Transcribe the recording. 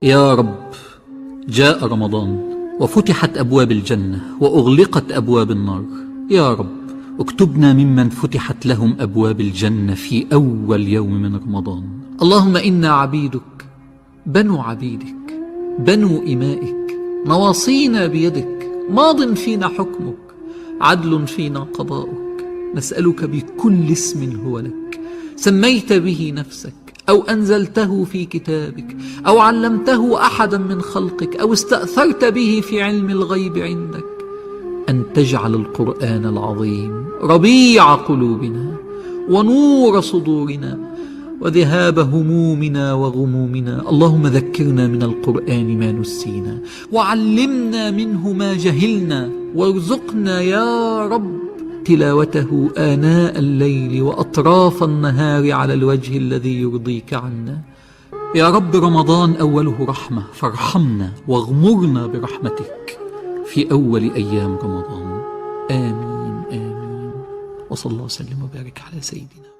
يا رب، جاء رمضان وفتحت أبواب الجنة وأغلقت أبواب النار. يا رب، اكتبنا ممن فتحت لهم أبواب الجنة في أول يوم من رمضان. اللهم إنا عبيدك، بنو عبيدك، بنو إمائك، نواصينا بيدك، ماض فينا حكمك، عدل فينا قضاؤك. نسألك بكل اسم هو لك، سميت به نفسك أو أنزلته في كتابك أو علمته أحدا من خلقك أو استأثرت به في علم الغيب عندك، أن تجعل القرآن العظيم ربيع قلوبنا ونور صدورنا وذهاب همومنا وغمومنا. اللهم ذكرنا من القرآن ما نسينا، وعلمنا منه ما جهلنا، وارزقنا يا رب تلاوته آناء الليل وأطراف النهار على الوجه الذي يرضيك عنا. يا رب، رمضان أوله رحمة، فارحمنا واغمرنا برحمتك في أول أيام رمضان. آمين آمين. وصلى الله وسلم وبارك على سيدنا